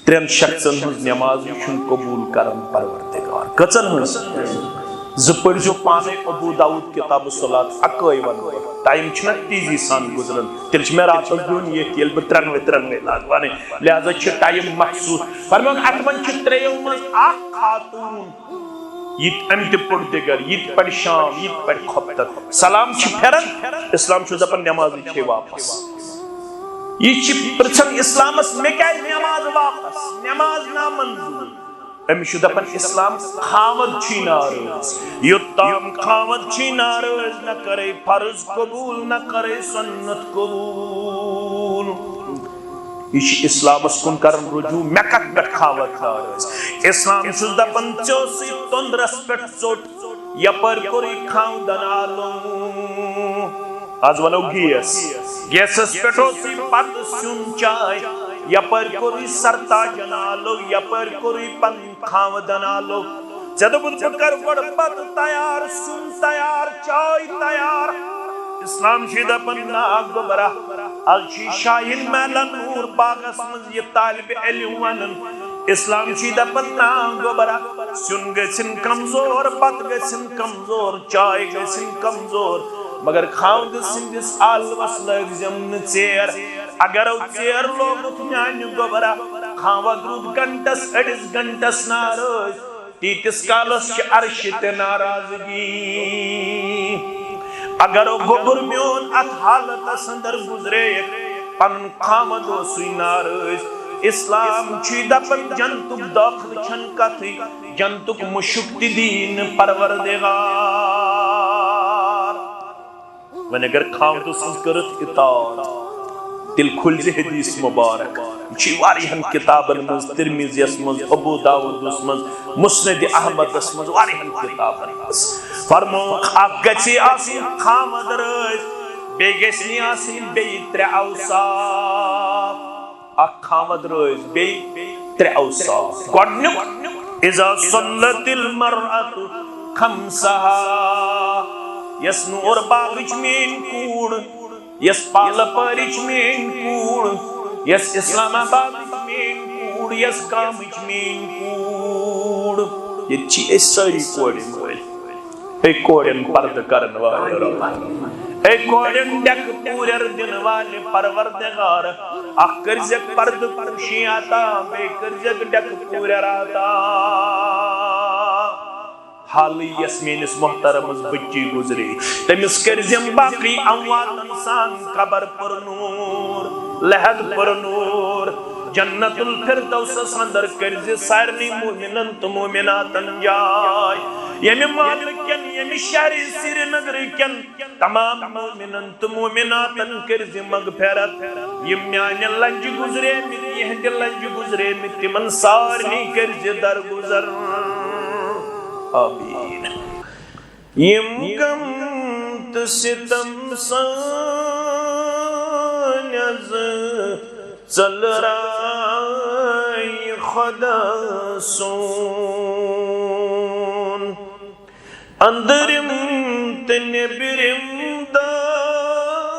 ترین شخصن ہز نماز چھن قبول کرن پروردگار کچن ہز زپرجو پانے ابو داؤد کتاب الصلاۃ اکوئی ون ٹائم چھنا تیزی سان گزرن تیل چھ میں رات بون یہ تیل ب 93 لاگ وانے لہذا چھ ٹائم محسوس فرمان اتمن چھ تریو مز اخ خاتون یہ امت پردگر یہ پڑ شام یہ پڑ خبتر سلام چھ پھرن اسلام چھ دپن نماز چھ واپس یہ چھ پرچھن اسلام اس میں کیا نماز واپس نماز نامنظور امی چھ دپن اسلام خامد چھ ناراض یوتام خامد چھ ناراض نہ کرے فرض قبول نہ کرے سنت قبول یہ اسلام اس کن کرن رجوع مکت پٹ خامد ناراض اسلام چھ دپن چوسی تندرس پٹ ژوٹ یپر کوری کھاؤ دنالو آج ونو گیس گیسس پٹو سی پت سن چائے یپر کوری سرتا جنالو یپر کوری پن کھاو دنالو جدبن بکر گڑ پت تیار سن تیار چائے تیار اسلام شیدہ پن ناگ ببرہ الشی شاہین میلن نور باغس مز یہ طالب علم ونن اسلام شیدہ پن ناگ ببرہ سن گسن کمزور پت گسن کمزور چائے گسن کمزور مگر خاوند سندس آلوس لگ زمن چیر اگر او چیر لوگ میانہ گوبرہ خاوند رود گنٹس اڑس گنٹس ناراض تیتس کالس چھ عرش تے ناراضگی اگر او گوبر میون ات حالت اندر گزرے پن خاوند سی ناراض اسلام چھ دپن جنتک داخل چھن کتھی جنتک مشک دین پروردگار ون اگر خاوند سن کرت اطاعت دل کھل زِ حدیث مبارک چھ واریہن کتابن مز ترمذی اس مز ابو داؤد اس مز مسند احمد اس مز واریہن کتابن مز فرمو اکھ گژھِ آسن خاوند رٲضۍ بیٚیہِ گژھِ نہٕ آسٕنۍ بیٚیہِ ترٛےٚ اوصاف اکھ خاوند رٲضۍ بیٚیہِ ترٛےٚ اوصاف گۄڈنیُک اذا صلت المرأة خمسها یس نور باغچ مین کوڑ یس پال پرچ مین کوڑ یس اسلام آباد مین کوڑ یس کامچ مین کوڑ یہ چی اس ساری کوڑن وال اے کوڑن پرد کرن والے اے کوڑن ڈک پورر دن والے پروردگار اخ کرزک پرد پوشی آتا بے کرزک ڈک پورر آتا حالی یسمینس محترم بچی گزری تمس کرزم باقی اموات انسان قبر پر نور لحد پر نور جنت الفردوس اندر کرز سارنی مومنن تو مومناتن جائے یمی مالکن یمی شہر سری نگر کن تمام مومنن تو مومناتن کرز مغفرت یم میان لنج گزرے میری یہد لنج گزرے میری من سارنی کرز در گزر آمین یم کم تستم سانیز چل رائی خدا سون اندرم تنبرم دادز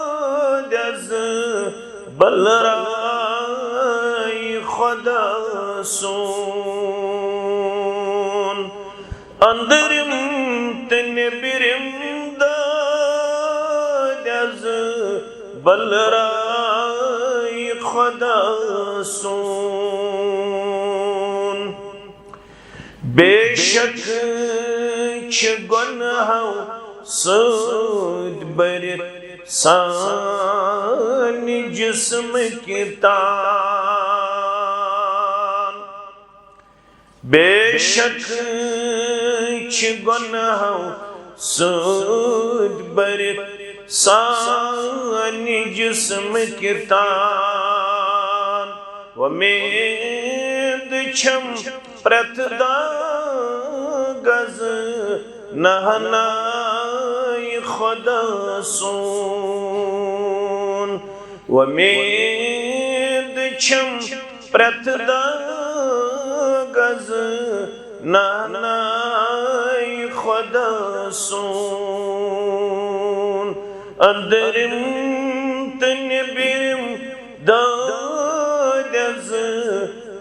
بل رائی خدا سون اندرم تنبرم دادز بل رائی خدا سون بے شک چھ گناہو سود برت سانی جسم کی تان بے شک چھ گناہو سود برت سانی جسم کی تان ومید چھم پرت داغز نہنائی خدا سون ومید چھم پرت داغز نہنائی خدا سون اندرم تنبرم دادز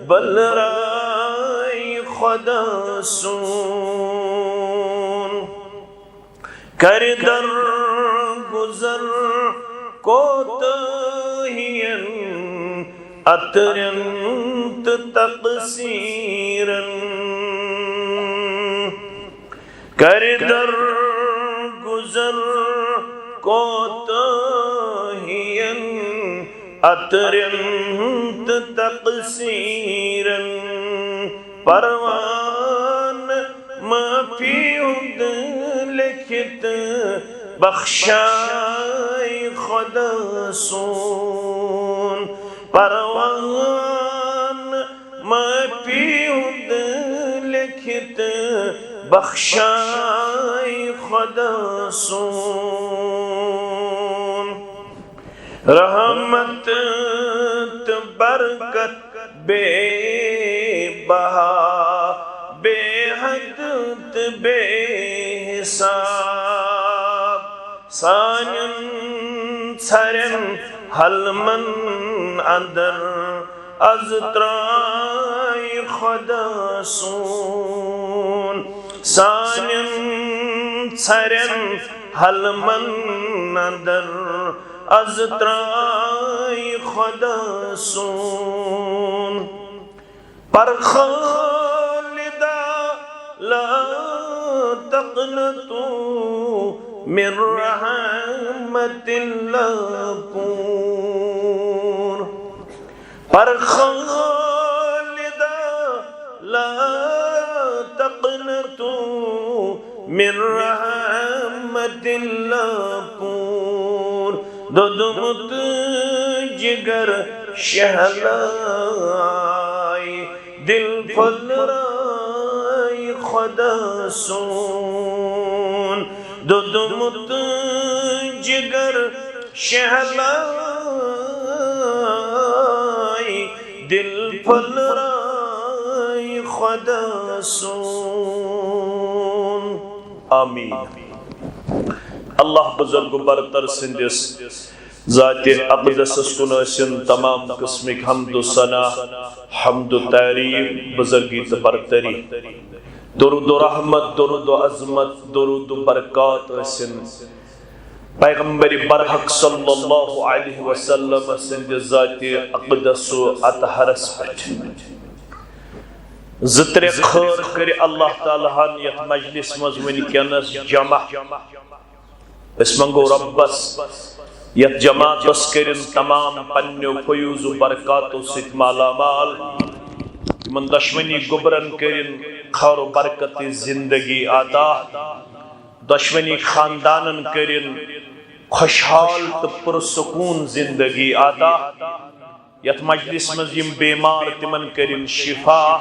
بلرائے خدا سون کر در گزر کوتاہیاں اترنت تقصیراً کر در گزر کوتاہیاں اترنت تقصیراً پروان معافی ہد لکھت بخشائے خدا سون پروان معافی ہد لکھت بخشائے خدا سون رحمت برکت بے بہا بے حد بے حساب سانین سرن حلمن اندر از ترائے خدا سون سانین سرن حلمن اندر از ترائے خدا سون پر خالدہ لا تقنطوا من رحمت اللہ پور پر خالدہ لا تقنطوا من رحمت اللہ پور دودمت جگر شہلائی دل پھلرائی خدا سون دودمت جگر شہلائی دل پھلرائی خدا سون آمین اللہ بزرگ برتر سندس ذات اقدس کن تمام قسمک حمد و ثنا حمد و تعریف بزرگی برتری درود و رحمت درود و عظمت درود و برکات پیغمبر برحق صلی اللہ علیہ وسلم سند ذات اقدس و اطہرس پٹ زتر خیر کر اللہ تعالیٰ یت مجلس مزمن کنس جمع اس منگو ربس یت جماعت اس کرن تمام پنیو فیوز و برکاتو ست مالا مال من دشمنی گبرن کرن خیر و برکت زندگی آتا دشمنی خاندانن کرن خوشحال تو پرسکون زندگی آتا یت مجلس مز یم بیمار تمن کرن شفا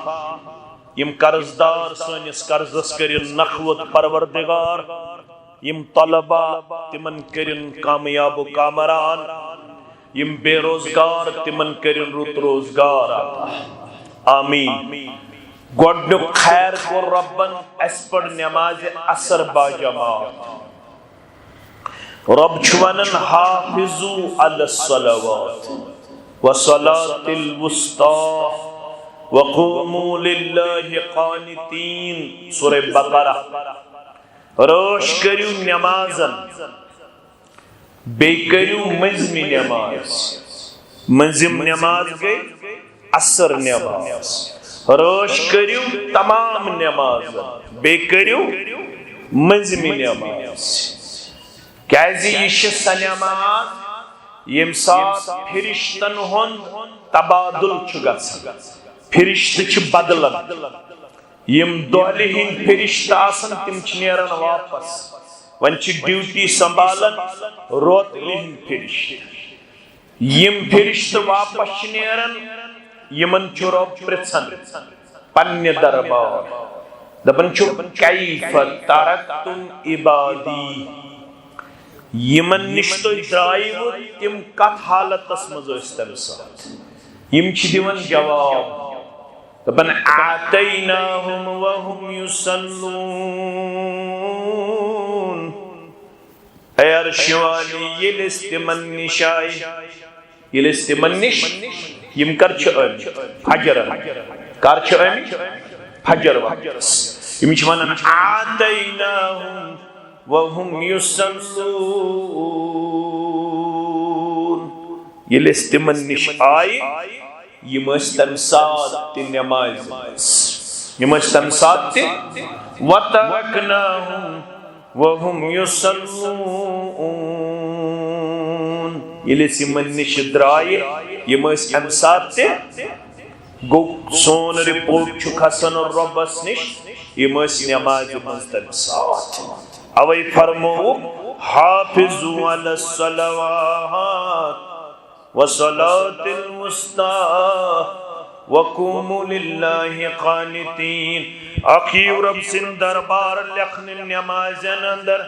یم قرضدار سنس قرضس کرن نخوت پروردگار یم طلبہ تمن کرن کامیاب و کامران یم بے روزگار تمن کرن رت روزگار آتا آمین گوڑنک خیر کو ربن اس پر نماز اثر با جماعت رب چونن حافظو علی الصلوات وصلاة الوسطى وقوموا للہ قانتین سورہ بقرہ روش کریو نمازن بے کریو مزمی نماز منزم نماز گئی اثر نماز روش کریو تمام نمازن بے کریو مزمی نماز کیازی یہ شسہ نماز یم ساتھ پھرشتن ہند تبادل چگس پھرشت چھ بدلن یم دہلی ہند پھرشت آسن تم چھ نیرن واپس ون چھ ڈیوٹی سنبھالن روتلی ہند پھرشت یم پھرشت واپس چھ نیرن یمن چھ رب پرچھن پنہ دربار دپن چھ کیف ترکتم عبادی یمن نشتو درائیو تم کت حالت اسمز استم ساتھ یم چھ دیون جواب دپن آتیناہم وهم یصلون اے عرش والی یل استمن نشائی یل استمن نش یم کر چھ آمت فجر کر چھ آمت فجر وقتس یم چھ ونان آتیناہم وهم یصلون یل اس تمن نش آئی یم اس تم سات تی نماز یم اس تم سات تی وترکناہم وهم یصلون یل اس یمن نش درائے یم اس ام سات تی گو سون رپورٹ چھ کھسن ربس نش یم اس نماز مز تم سات اوی فرمو حافظوا علی الصلوات وصلاة الوسطى وقوموا للہ قانتین اخیو رب سن دربار لکھن نماز اندر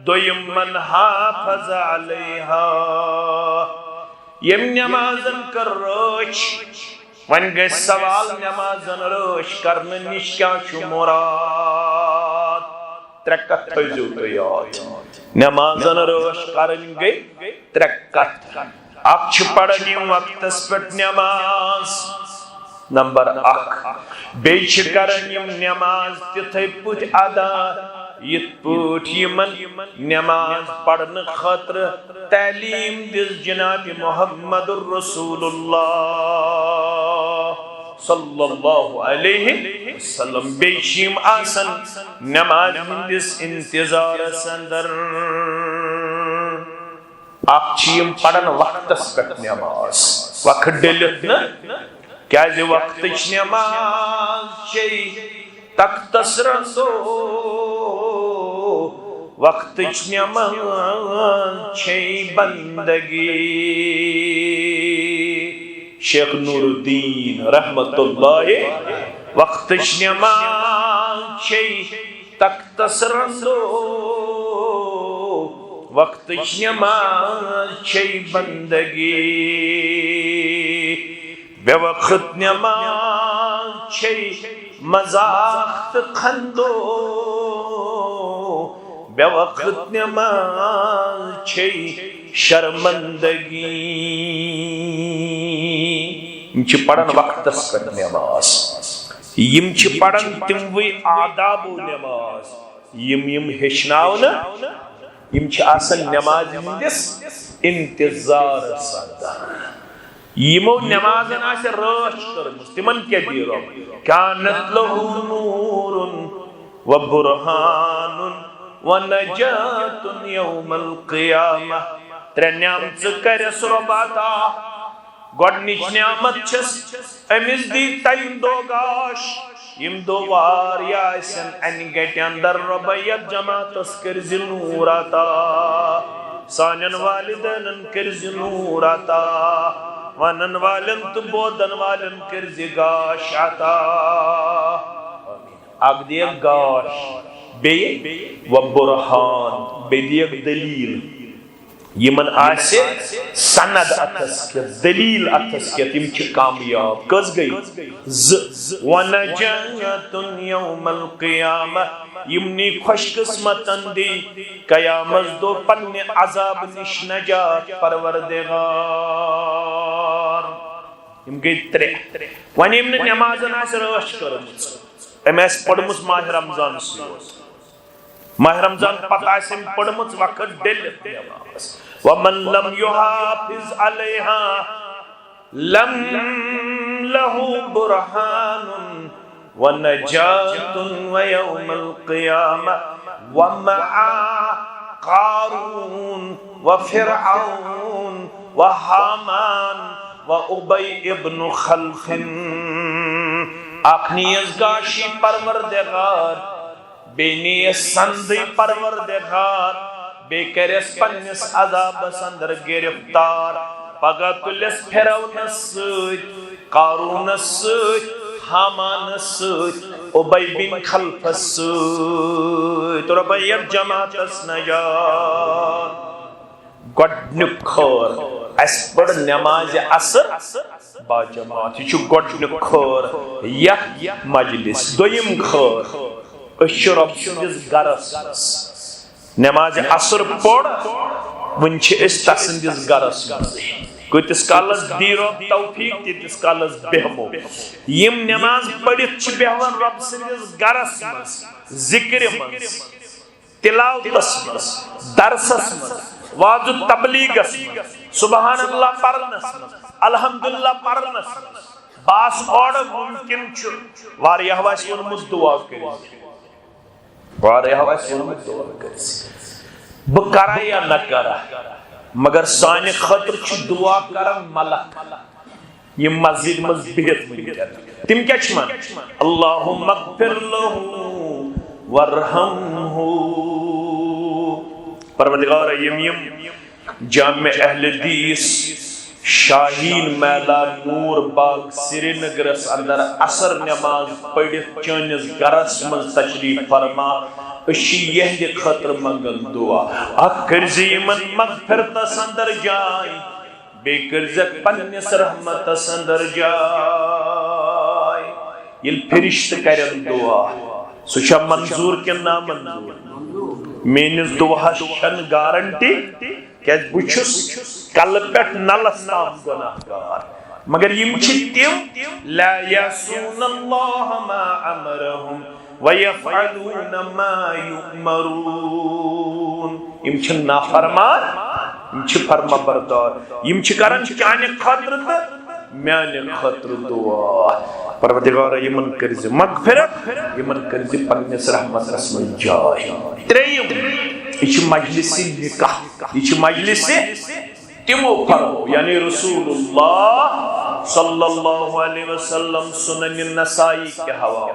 دویم من حافظ علیہا یم نمازن کر روش ون گئی سوال نمازن روش کرن نش کیا چھ مراد ترکت تھیزو تو یاد نمازن روش کرن گئی ترکت اک چھ پڑھنی وقتس پٹ نماز نمبر اک بیچ کرن یم نماز تتھے پٹ ادا یت پٹ یمن نماز پڑھن خاطر تعلیم دس جناب محمد الرسول اللہ صلی اللہ علیہ وسلم بیشیم آسن نماز ہندس انتظار سندر آپ چیم پڑھن وقتس پٹ نماز وقت ڈلت نا کیا جی وقت نماز چی تختس رسو وقت نماز چی بندگی شیخ نور الدین رحمت اللہ وقت نماز چی تختس رسو وقت نماز چی بندگی بے وقت نماز چی مزاق خندو بے وقت نماز چی شرمندگی یم چھ پڑھن وقتس پٹ نماز یم چھ پڑھن تموی آداب و نماز یم ہشناونا یم چھ آسن نماز ہندس انتظار سندر یمو نمازن آس رش کرمس تمن کیا دیرو کانت له نور و برہان و نجات یوم القیامہ ترے نعمت کرس رباتا گوڑنچ نعمت چھس امز دی تین دو گاش یم دو واری آسن انگیٹی اندر ربیت جماعتس کرز نور آتا سانن والدن کرز نور آتا ونن والن تو بودن والن کرز گاش آتا اگ دیگ گاش بی و برحان بی دیگ دلیل یمن آسے سند اتس کے دلیل اتس کے تم چھ کامیاب کس گئی ونجات یوم القیامہ یمنی خوش قسمتن دی قیامت دو پن عذاب نش نجات پروردگار یم گئی ترے ون یمن نمازن آس رش کرمس ام اس پڑمس ماہ رمضان سیوت ماہ رمضان پتہ اسم پڑمس وقت ڈلت نماز ومن لم يحافظ عليها لم له برهان ونجات ويوم القيامة ومع قارون وفرعون وحامان وأبي ابن خلف اخنیز گاشی پروردگار بینی سندی پروردگار بے کرس پنس عذابس اندر گرفتار پگہ تلس پھرونس سۭتۍ قارونس سۭتۍ حامانس سۭتۍ ابی بن خلفس سۭتۍ ربیت جماعتس نجات گۄڈنیُک خٲر اسہِ پٔر نماز عصر با جماعت یہ چھُ گۄڈنیُک خٲر یتھ مجلس دوٚیِم خٲر أسۍ چھِ رۄب سٕنٛدِس گرس منٛز نماز عصر پوڑ ون چھ اس تسندس گرس کتس کالس دی رب توفیق تیتس کالس بہمو یم نماز پڑھت بہوان رب سندس گرس مز ذکر مز تلاوتس مز درسس مز واز تبلیغس مز سبحان اللہ پرنس مز الحمدللہ پرنس مز باس اور ممکن واریاہ واس ونمت دعا کرو واریاہ واس ونمت دعا کرو بہ کرا یا نہ کرا مگر سانہ خاطر چھ دعا کرن ملک یہ مسجد مز بہت ونکن تم کیا چھ من اللہم اغفر لہ ورحمہ پروردگار یم جامع اہل حدیث شاہین میدان نور باغ سری نگرس اندر عصر نماز پڑھت چانس گرس مز تشریف فرما اشی یہد خطر منگن دعا اک کرزی من مغفرتس اندر جائے بے کرزک پنس رحمتس اندر جائے یل فرشت کرن دعا سوچا منظور کے نا منظور مینس دعا شن گارنٹی کہ بچس کل پٹ نلس تام گناہ گار مگر یم تم لا یعصون اللہ ما امرهم ویفعلون ما یؤمرون یم چھ نافرمان یم چھ فرما بردار یم چھ کرن چانہ خاطر تہ میانہ خاطر دعا پروردگار یمن کرز مغفرت یمن کرز پنس رحمت رسم جائے تریم یہ مجلس نکاح یہ مجلس تمو فرمو یعنی رسول اللہ صلی اللہ علیہ وسلم سنن النسائی کے حوالے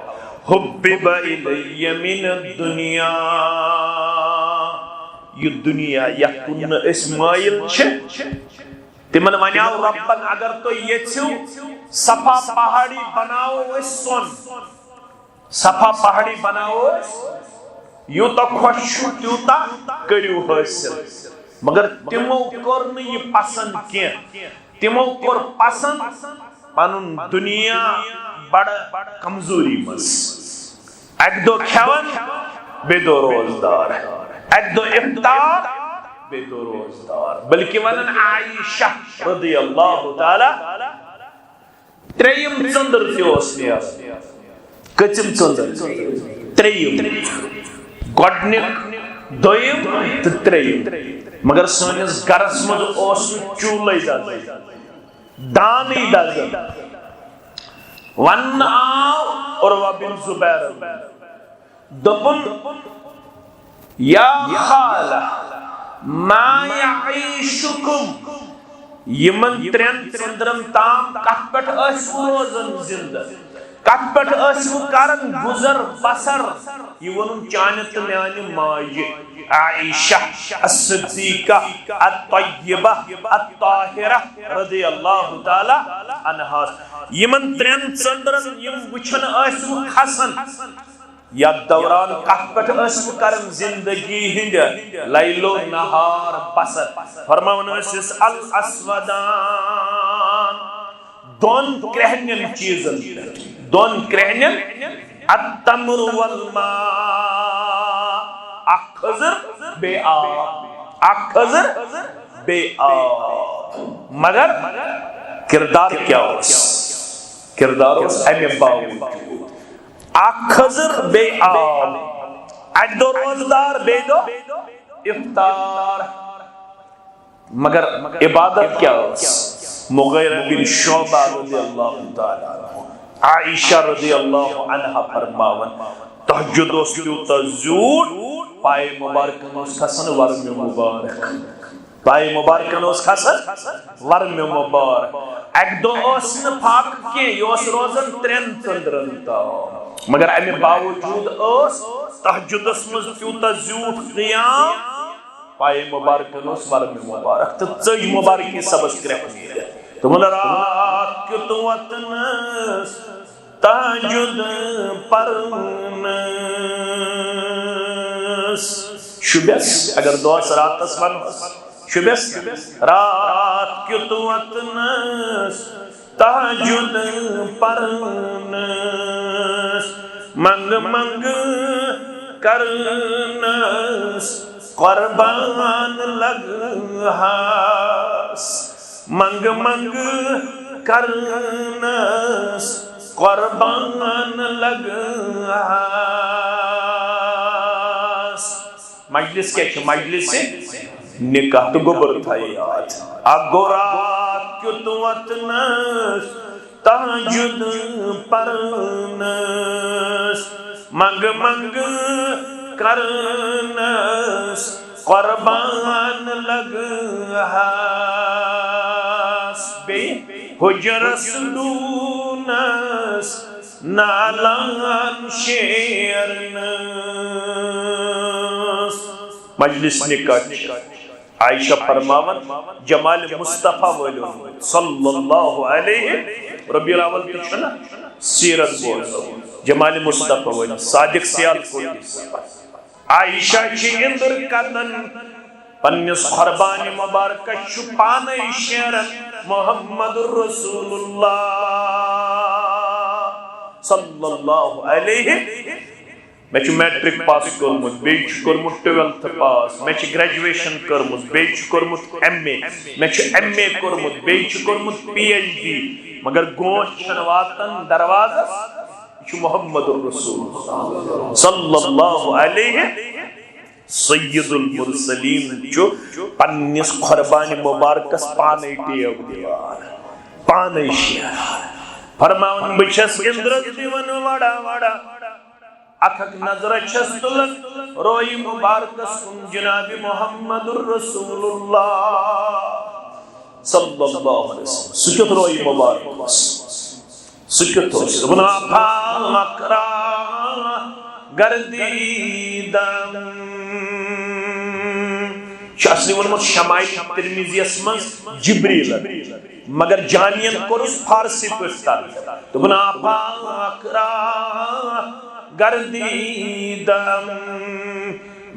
حبب الی من الدنیا یہ دنیا یکن اسماعیل چھ تمن ونیاو ربن اگر تو یچو صفا پہاڑی بناو اس سن صفا پہاڑی بناو یوتا خوش تیوتا کریو حاصل مگر تمو کور نہ یہ پسند کی تمو کور پسند پنن دنیا بڑا کمزوری مس ایک دو کھیون بے دو روزدار ایک دو افطار بے دو روزدار بلکہ ونن عائشہ رضی اللہ تعالی تریم چندر تیوس نیا کچم چندر تریم گوڈنک دویم تریم مگر سونس گرس مز اوس چولے دانی دزن ون آو عروہ بن زبیر دپن یا خالہ ما یعیشکم یمن ترین چندرم تام کت پٹ اسو روزن زندہ کت پٹ اسو کرن گزر بسر یہ ونن چانت میانی ماج عائشہ الصدیقہ الطیبہ الطاہرہ رضی اللہ تعالی عنہا یمن ترین چندرن یم وچھن اسو کھسن یا دوران کت پٹ اسو کرن زندگی ہند لیلو نہار بسر فرماون اسس الاسودان دون کرہنین چیزن دون کرہنین التمر والماء اک خضر بے آب اک خضر بے آب مگر کردار کیا اس کردار اس ایم باؤ اک خضر بے آب اک دو روزدار بے دو افطار مگر عبادت کیا اس مغیرہ بن شعبہ رضی اللہ تعالی عنہ عائشہ رضی اللہ عنہ فرماون تہجد اس تیوتا زور پائے مبارکن اس کھسن ورم مبارک پائے مبارکن اس کھسن ورم مبارک ایک دو اس پاک کے یہ اس روزن ترین چندرن تا مگر امی باوجود اس تہجد اس مز تیوتا زور قیام پائے مبارکن اس ورم مبارک تو چی مبارکی سبس کرکنی ہے تو من رات کیو تو وطنس تہجد پرنس شبیس اگر دوس راتس ونس شبیس رات کیو تو وطنس تہجد پرنس منگ منگ کرنس قربان لگہاس منگ منگ کرنس قربان لگاس مجلس کیا چھے مجلس سے نکاح تو گبر تھا یاد اگورا کیت وطنس تاجد پرنس منگ منگ کرنس قربان لگاس بے حجرس لونس نالان شیرنس مجلس نکاح عائشہ فرماون جمال مصطفیٰ والوں صلی اللہ علیہ ربی الاول تچھنا سیرت بول جمال مصطفیٰ والوں صادق سیال کوئی عائشہ چی اندر قدن پنیس قربان مبارک شپان شیرن محمد رسول اللہ صلی اللہ علیہ میں چھو میٹرک پاس کرمت بیچ کرمت 12th پاس میں چھو گریجویشن کرمت بیچ کرمت ایم اے میں چھو ایم اے کرمت بیچ کرمت پی ایچ ڈی مگر گوش شنواتن دروازہ چھو محمد الرسول صلی اللہ علیہ سید المرسلین چھو پنیس قربان مبارکس پانے ٹیو دیوار پانے شیار فرماؤن بچس اندرس دیون وڑا وڑا اکھک نظر چھستلن روئی مبارکس کن جناب محمد الرسول اللہ صلی اللہ علیہ وسلم سکت روئی مبارکس سکت ربنا پاکرا گردیدم شاہسنی ونمت شمائل ترمیزی اسمن جبریل مگر جانین کرس فارسی پشتر ربنا پاکرا گردیدم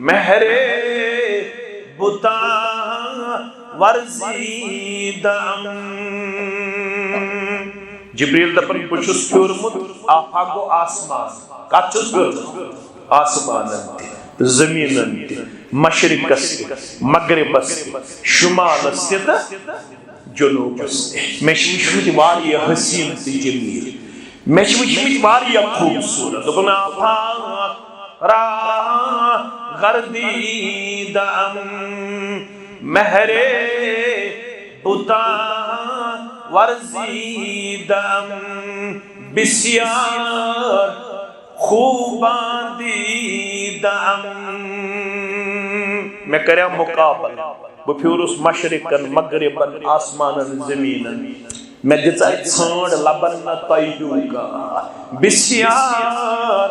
مہر بتا ورزیدم جبریل دپن بچس پیورمت آفاقو آسمان کچس پیورمت آسمان انتی زمین انتی مشرق استی مغرب استی شمال استی جنوب استی میں شوشوت واری حسین تی جمیل میں شوشوت واری خوبصورت دپن آفاقرا غردیدم مہر بتا ورزیدم بسیار خوبان دیدم میں کریا مقابل بپھیورس مشرقن مغربن آسمانن زمینن میں دِژاے ژھانڈ لبن نہ تۄہہِ کا بسیار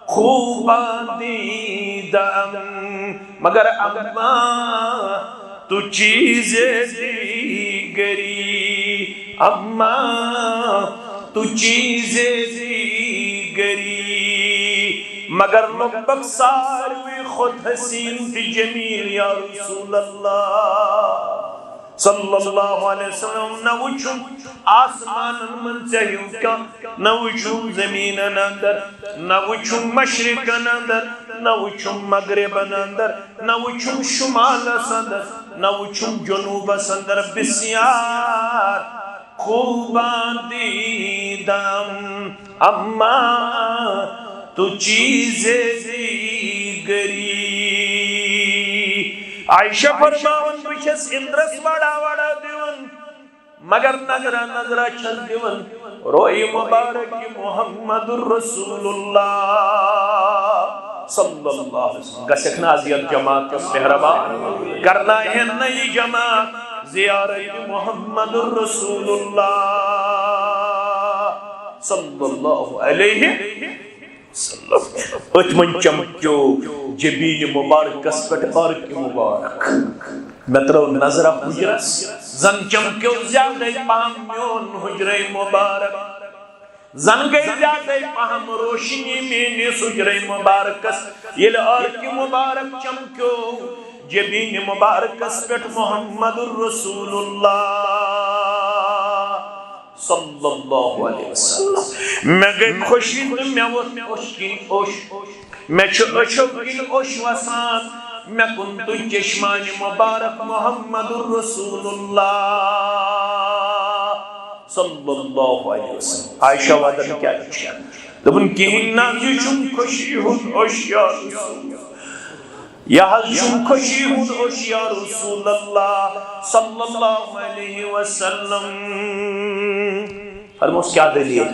خوبان دیدم مگر اما تو چیز دیگری اما تو چیز دیگری مگر لبک ساروی خود حسین تھی جمیل یا رسول اللہ صلی اللہ علیہ وسلم نہ وچھم آسمان من چاہیو کیا نہ وچھم زمین اندر نہ وچھم مشرق اندر نہ وچھم مغرب اندر نہ وچھم شمال اندر نہ وچھم جنوب اندر بسیار خوبان دیدم اما تو چیز دیگری عائشہ فرماون بچس اندرس وڑا وڑا دیون مگر نظرہ نظرہ چھل دیون روئی مبارک محمد الرسول اللہ صلی اللہ علیہ وسلم گسکنا عزیت جماعت اس مہربان کرنا ہے نئی جماعت زیارت محمد الرسول اللہ صلی اللہ علیہ وسلم اتمن چمکیو جبین مبارک اسپٹ آرک مبارک مترو نظر حجرس زن چمکیو زیادہ پاہم میون حجر مبارک زن گئی زیادہ پاہم روشنی میں حجر مبارکس یہ آرک مبارک چمکیو جبین مبارک اسپٹ محمد الرسول اللہ صلی اللہ علیہ وسلم میں گئی خوشی میں وہ اوش کی اوش میں چھو اوشو کی اوش وسان میں کنت چشمان مبارک محمد رسول اللہ صلی اللہ علیہ وسلم. عائشہ وادن کیا لکھا دبن کہیں نازی شم خوشی ہود اشیا رسول یہاں شم خوشی ہود اشیا رسول اللہ صلی اللہ علیہ وسلم. فرموس کیا دلیل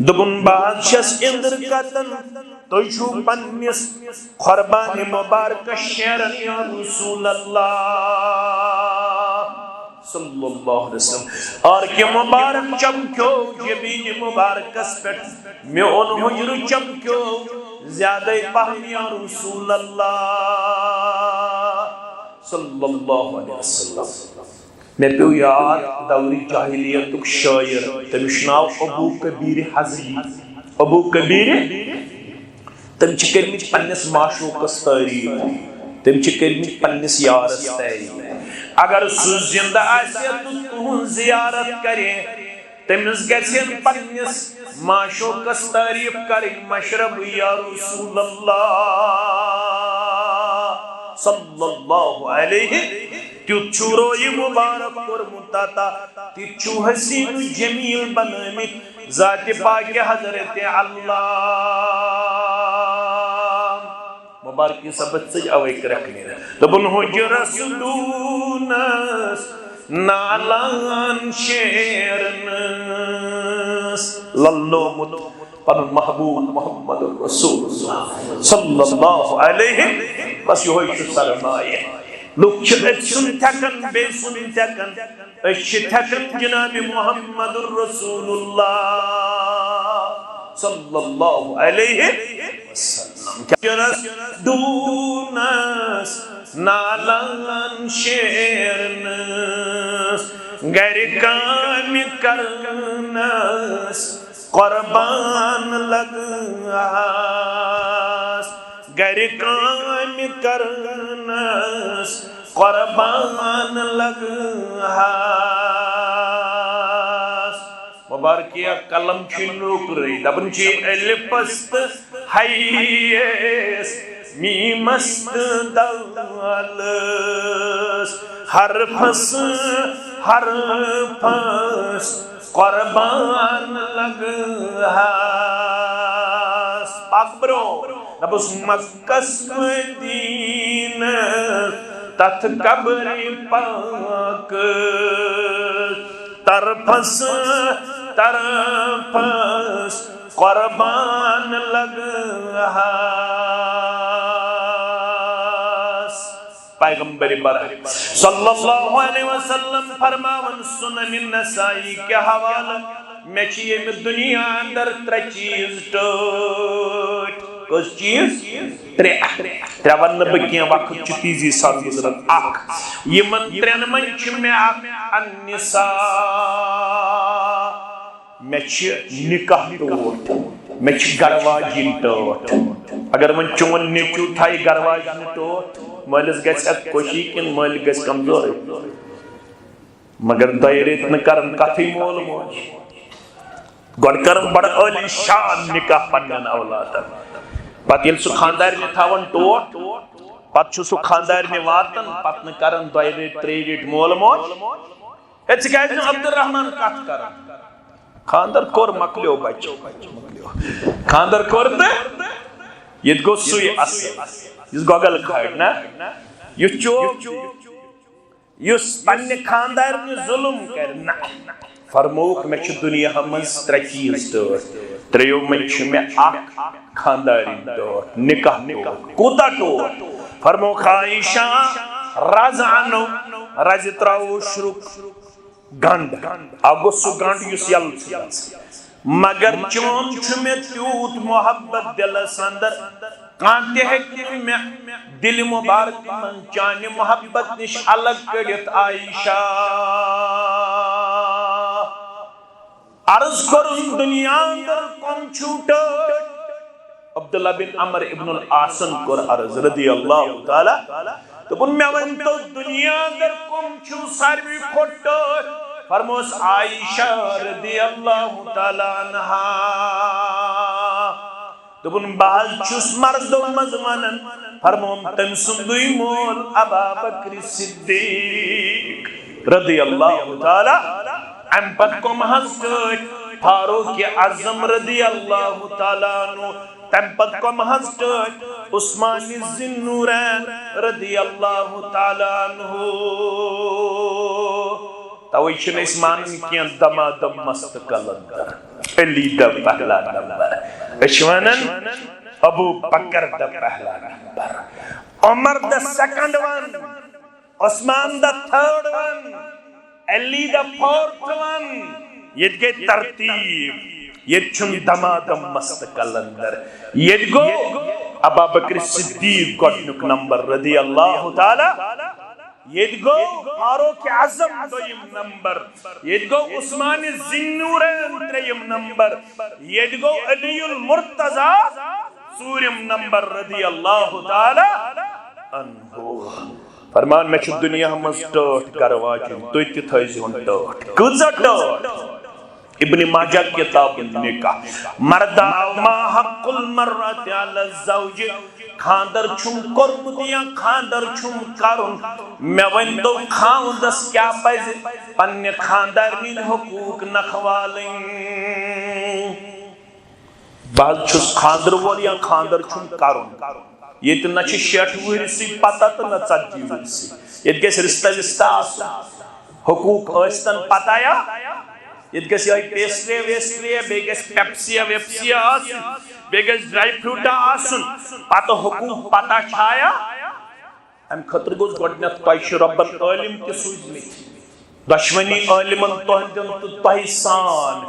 دبن بادشاہ اندر کتن تو چھو پنیس قربان مبارک شیرن یا رسول اللہ صلی اللہ علیہ وسلم. اور کہ مبارک چمکیو جبین مبارک اس پیٹ میں ان حجر چمکیو زیادہ پہن یا رسول اللہ صلی اللہ علیہ وسلم. میں پیو یاد دوری جاہلیت شاعر تمشناو ابو کبیر حضری. ابو کبیر تم کرمچ پنس معشوقس تعریف تم کرمچ پنس یارس تعریف. اگر سو زندہ آسے تو تہن زیارت کرے تمس گژھن پنس معشوقس تعریف کریں مشرب یا رسول اللہ صلی اللہ علیہ. تیت چھو روی مبارک کورمتا تیت چھو حسین جمیل بنامت ذات پاک حضرت اللہ مبارک کی سبت سج اویک رکھنے رہا. دبن حجر رسولونس نالان شیرنس للو مت پنن محبوب محمد رسول اللہ صلی اللہ علیہ بس یہ ہوئی شو سرمائے. لوگ چھت سن تھکن بے سن تھکن اچھ تھکن جناب محمد رسول اللہ صلی اللہ علیہ وسلم. جنس دونس نالان شیرنس گر کام کرنس قربان لگاس گر کام کرنس قربان لگاس. مبارکیہ قلم چھ نوکری دبن چھ الپست حییس میمست دالس حرفس قربان لگاس. اکبرو نبس مکس مدین تت قبر پاک طرفس قربان لگاس. پیغمبر برحق صلی اللہ علیہ وسلم فرماون سنن النسائی کے حوالہ میں چیئے میں دنیا اندر تر چیز ٹوٹ. کس چیز؟ ترے ون بکیاں وقت چھ تیزی سان گزرن. اخ یمن ترین من چھ میں اخ النساء میں چھ نکاح ٹوٹ میں چھ گرواجین ٹوٹ. اگر من چون نیچو تھائی گرواجین ٹوٹ مالس گھس خوشی کن مال گھس کمزور مگر دائریت نکرن کتھی مول موج گوڑ کرن بڑا علی شان نکاح پنن اولادن. پت یل سو خاندار نے تھاون ٹوٹ پت چھ سو خاندار نے واتن پت نکرن دائریت تریریت مول موج. ایت سکایت عبد الرحمن کت کرن خاندر کور مکلیو بچو خاندر کور دے یہ گو سوی اصل اس گوگل کھاڑ نا یہ چوک یہ پنہ خاندار نے ظلم کرنا فرموک میں چھ دنیا ہمز تر چیز ٹوٹ تریو میں چھ میں اک خانداری ٹوٹ نکاح کوتا ٹوٹ. فرموک عائشہ رز عنو رز تراو شرک گنڈ اگو سو گنڈ یس یل مگر چون چھ میں تیوت محبت دل اندر کانتے ہے کہ میں دل مبارک من چانے محبت نش الگ کڑیت عائشہ عرض کرن دنیا اندر کم چھوٹا. عبداللہ بن عمر ابن العاصن کر عرض رضی اللہ تعالی تو بن میں ونتو دنیا اندر کم چھو ساروی کھوٹا. فرموس عائشہ رضی اللہ تعالی عنہا دبن بحال چوس مرد و مزمانن فرمون تم سندوی مول ابا بکر صدیق رضی اللہ تعالی ام پت کم حضرت فاروق اعظم رضی اللہ تعالی عنہ تم پت کم حضرت عثمان ذوالنورین رضی اللہ تعالی عنہ توئی چھن اس مانن کین دمادم مست کلندر علی دا پہلا نمبر اشوانن ابو بکر دا پہلا نمبر عمر دا سیکنڈ ون عثمان دا تھرڈ ون علی دا فورتھ ون یہ گئی ترتیب یہ چھن دمادم مست کلندر یہ گو ابا بکر صدیق گوڑنک نمبر رضی اللہ تعالی یہ گو فاروق اعظم دویم نمبر یہ گو عثمان ذوالنورین تریم نمبر یہ گو علی المرتضی ژوٗرِم نمبر رضی اللہ تعالی عنہ فرمان میں چھو دنیا ہمز ٹوٹ کرواجن تو اتی تھائیزون ٹوٹ کزا ٹوٹ ابن ماجہ کتاب نکاح مردہ ما حق المرات علی الزوج خاندر چھم کرمدیا خاندر چھم کرن میں وندو خاندس کیا پیز پنی خاندر نین حقوق نخوالیں بعض چھس خاندر والیا خاندر چھم کرن یہ تو نچ شیٹ ورسی پتہ تو نہ ژتجی ورسی یہ گیس رشتہ وشتہ آسن حقوق آستن پتہ یا یہ گیس یہ پیسٹری ویسٹری بے گیس پیپسی ویپسی آسن بے گیس ڈرائی فروٹا آسن پتہ حقوق پتہ چھایا ہم خطر گوز گوڑنیت تویش ربن علم کی سوزنی دشمنی علمن توہندن تو توہسان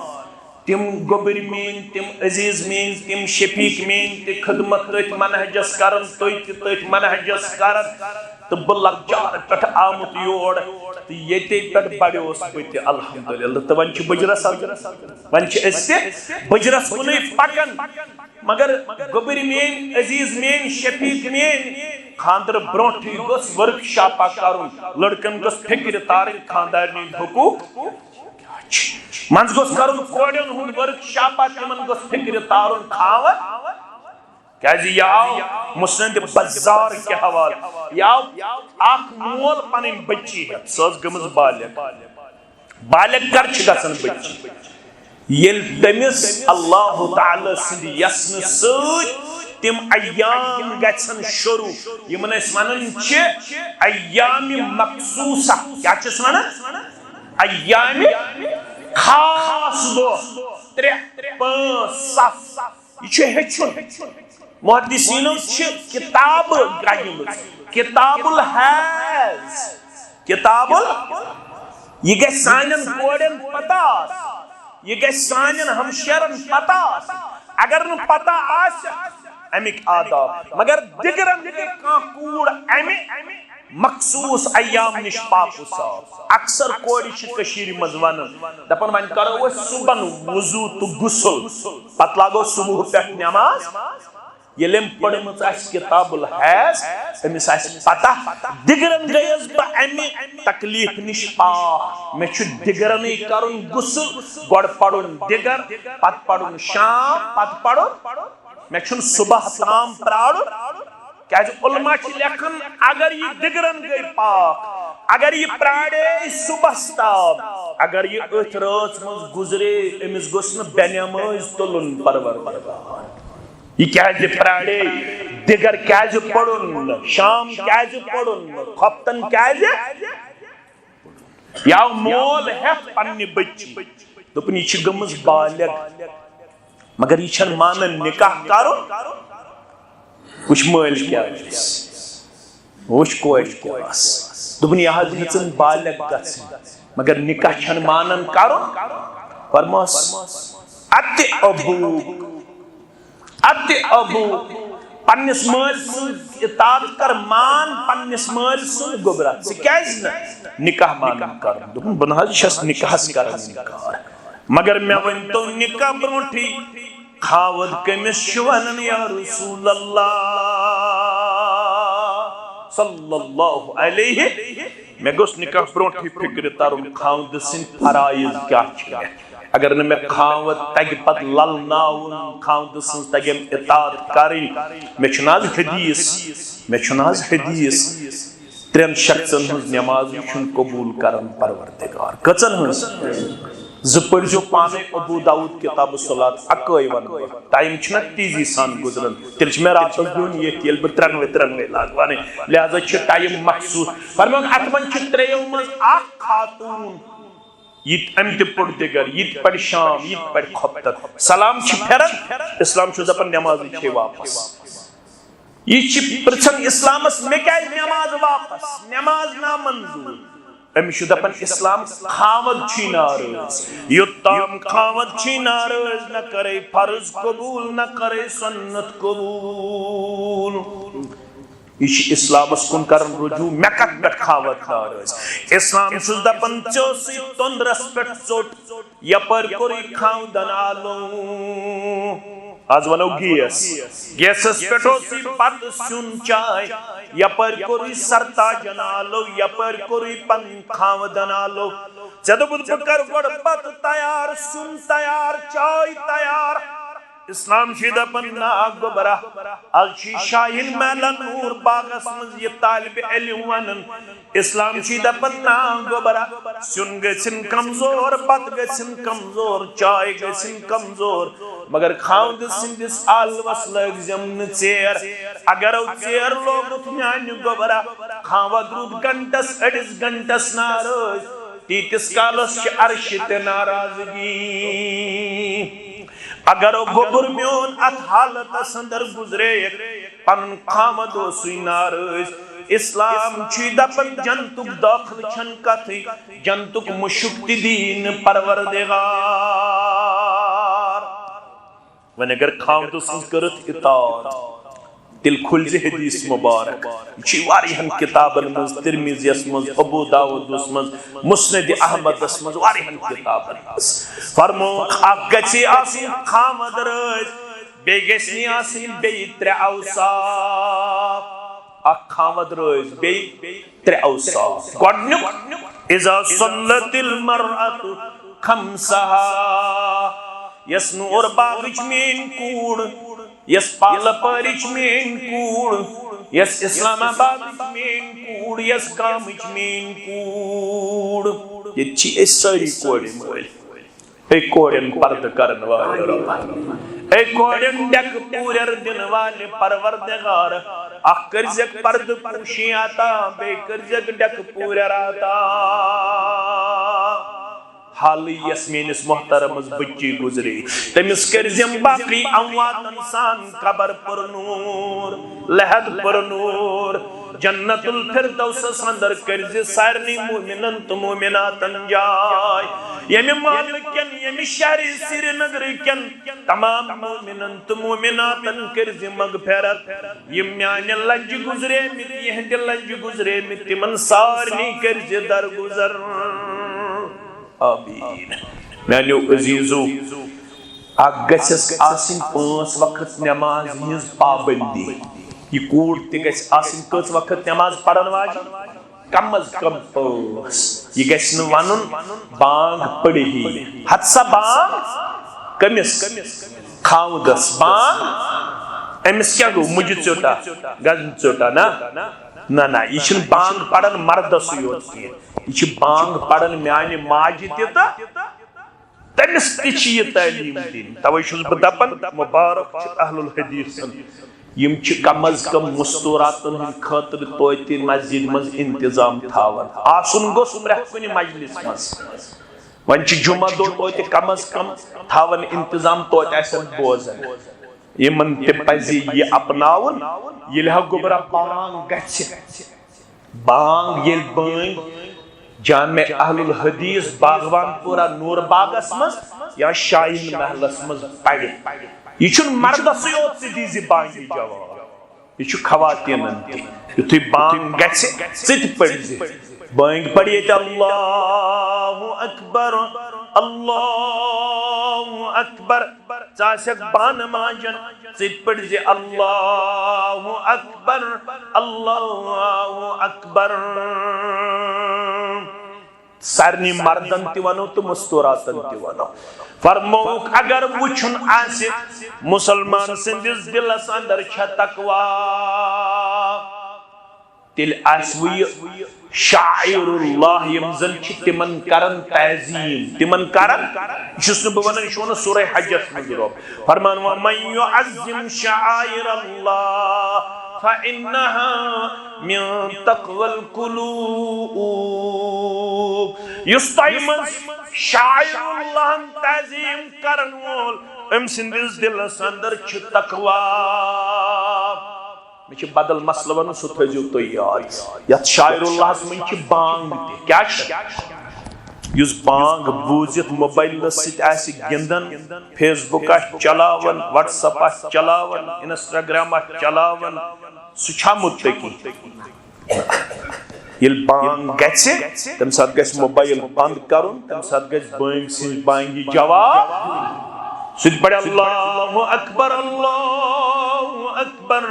تم گبر مین تم عزیز مین تم شفیق مین تی خدمت تیت منہجس کرن تیت منہجس کرن تو بلک جار پٹ آمت یوڑ تو یہ تی پٹ بڑی اس بیتی الحمدللہ تو ونچ بجرس ونچ اس سے بجرس کنی پکن مگر گبر مین عزیز مین شفیق مین خاندر برونٹی گس ورک شاپا کرن لڑکن گس فکر تارن خاندارنی حقوق منز گوس کرن کوڑین ہون ورک شاپا تمن گوس فکر تارن کھاون کیازی یاو مسند بزار کے حوال یاو آخ مول پنن بچی ہے سوز گمز بالک کر چھ گسن بچی یل تمس اللہ تعالی سند یسن سوت تم ایام گچھن شروع یمن اس ونن چھ ایام مخصوصہ کیا چھ ونن ایام خاص دو 3 5 7 یہ چھے ہچن محدثینوں چھے کتاب گائیم کتاب الحیض کتاب یہ گئے سانین کوڑن پتاس یہ گئے سانین ہمشیرن پتاس اگر نو پتا آس امیک آداب مگر دگرن کے کان کوڑ امی مخصوص ایام نش پاک و صاف اکثر کوڑی چھ کشیر مزوانن دپن ون کرو صبح وضو تو غسل پت لاگو صبح پہ نماز یلم پڑھمت اس کتاب الحیض امس اس پتہ دگرن گیس بہ امی تکلیف نش پاک میں چھ دگرنی کرن غسل گوڑ پڑھن دگر پت پڑھن شام پت پڑھن میں چھن صبح تام پراڑن کیا علماء چھ لکھن اگر یہ دگرن گئی پاک اگر یہ پراڑے صبح ستاب اگر یہ اتراز مز گزرے امس گسن بینیامز تلن پروردگار یہ کیا پراڑے دگر کیا پڑھن شام کیا پڑھن خفتن کیا یا مول ہے پنی بچی دپن یہ چھ گمز بالغ مگر یہ چھن مانن نکاح کرو وش مال کیا وش کوش کیاس دپن یہ ہچن بالغ گژھن مگر نکاح چھن مانن کرو فرماس ات ابو پنس مال سن اطاعت کر مان پنس مال سن گبرت س کیاز نکاح مانن کر دپن بن حظ چھس نکاحس کرن نکاح مگر میں ون تو نکاح برونٹھی خاود کمس شونن یا رسول اللہ صلی اللہ علیہ میں گوس نکاح برونٹھی فکر تارم خاود سن فرائض کیا چھے اگر نہ میں خاوت تگ پت للناون خاوند سن تگم اطاعت کریں میں چھناز حدیث ترین شخصن ہز نماز چھن قبول کرن پروردگار کچن ہز زپرجو پانے ابو داود کتاب الصلاۃ اکوئی ون ٹائم چھنا تیزی سان گزرن تیل چھ میں رات دون یہ تیل بہ 93 لاگوانے لہذا چھ ٹائم محسوس فرمان اتمن چھ تریو مز اخ خاتون یہ امت پڑ دگر یہ پڑ شام یہ پڑ خبتر سلام چھ پھرن اسلام چھ دپن نماز چھ واپس یہ چھ پرچھن اسلامس میں کیا نماز واپس نماز نامنظور امشو دپن اسلام خاوند چھ ناراض یوتام خاوند چھ ناراض نہ کرے فرض قبول نہ کرے سنت قبول یہ اسلامس کن کرن رجوع مکت پہ خاوت ناراض اسلام چھ دپن چوسی تندرس پہ ژوٹ یپر کوری خاوندن آلو آج ونو گیسس پٹو سی پت سن چائے یپر کوری سرتا جنالو یپر کوری پن خاوندن آلو چدو بدھ بکر گوڑ پت تیار سن تیار چائے تیار اسلام شیدہ پننا گبرہ الچی شاہین میلن نور باغس مز یہ طالب علم ونن اسلام شیدہ پننا گبرہ سن گسن کمزور بات گسن کمزور چائے گسن کمزور مگر خاوند سندس آلوس لگ زمن چیر اگر او چیر لوگ میان گبرہ خاوند رود گنٹس اڈس گنٹس ناراض تیتس کالس چھ عرشت ناراضگی اگر او گبر میون ات حالت سندر گزرے پن خامدو سوی ناراض اسلام چھ دپن جنتک داخل چھن کتھی جنتک مشکتی دین پروردگار ون اگر خامدو سن کرت اطاعت دل کھل زی حدیث مبارک چھ واریہن کتابن مز ترمذیس مز ابو داود مز مسند احمد مز واریہن کتابن مز فرمو اک گچھی آسین خامد رز بے گسنی آسین بے ترے اوصاف اک خامد رز بے ترے اوصاف گوڈنیک اذا صلت المرأة خمسها یسنور باغچ مین کوڑ یس پال پرچ مین کوڑ یس اسلام آباد مین کوڑ یس کامچ مین کوڑ یہ چی اس ساری کوڑی مولی اے کوڑین پرد کرن والے رب اے کوڑین ڈک پورر دن والے پروردگار اخ کرزک پرد پوشی آتا بے کرزک ڈک پورر آتا حالی یسمینس محترم از بچی گزری تمس کرزم باقی اموات انسان قبر پر نور لحد پر نور جنت الفردوس سندر کرز سارنی مومنن تو مومناتن جائے یمی مالکن یمی شہر سری نگر کن تمام مومنن تو مومناتن کرز مغفرت یمیان لنج گزرے مت یہد لنج گزرے مت من سارنی کرز در گزر آمین میانیو عزیزو اگسس آسن 5 وقت نماز ہز پابندی یہ کوڑ تی گس آسن کس وقت نماز پڑھن واجی کم از کم 5 یہ گس نہ ونن بانگ پڑھی حد سا بانگ کمس خاوندس بانگ امس کیا گو مجھ ژوٹا گزن ژوٹا نا یہ چھن بانگ پڑھن مردس یوت کی یہ بانگ پڑھن میانہ ماجہ تہ تمس تہ یہ تعلیم دین توے چھس بہ دپان مبارک اہل الحدیث یم چھ کم از کم مستوراتن ہند خاطر توتہ مسجد مز انتظام تھاون آسن گوس پرٛٮ۪تھ کُنہِ مجلس مز ون چھ جمعہ دۄہ توتہ کم از کم تھاون انتظام توتہ آسن بوزن یمن تہ پزِ یہ اپناون ییٚلہِ گوبرا بانگ گژھِ بانگ ییٚلہِ بٲنگ جامع اہل الحدیث باغوان پورا نور باغس مز یا شاہین محلس مز پڑھ یہ چھن مردس یوت سی دیزی بانگی جواب یہ چھ خواتینن تہ یتھے بانگ گژھِ ژٕ پڑھ زِ بانگ پڑھیے اللہ اکبر اللہ اکبر ژاسک بان ماجن ژٕ پڑھ زِ اللہ اکبر اللہ اکبر سارنی مردن تہِ ونو تو مستوراتن تہِ ونو فرموک اگر وچھن آسہِ مسلمان سندس دلس اندر چھا تقوا تیل آسو یہ شاعر اللہ یم زن چھ تمن کرن تعظیم تمن کرن چھس نہ بہ ونان یہ سورہ حجت میں رب فرمان ومن يعظم شعائر اللہ فإنها من تقوى القلوب يستعمل شاعر اللہ تعظیم کرن وول ام سندس دلس اندر چھ تقوا مجھے بدل مسئلہ ونو سو تھیزیو تو یاد یت شاعر اللہ من چھ بانگ تے کیا یس بانگ بوزت موبائل سیت ایسی گندن فیس بک چلاون واٹس اپ چلاون انسٹاگرام چلاون سو چھا متقی یل بانگ گژھِ تم سات گژھِ موبائل بند کرن تم سات گژھِ بانگ سن بانگی جواب سید پڑھ اللہ اکبر اللہ اکبر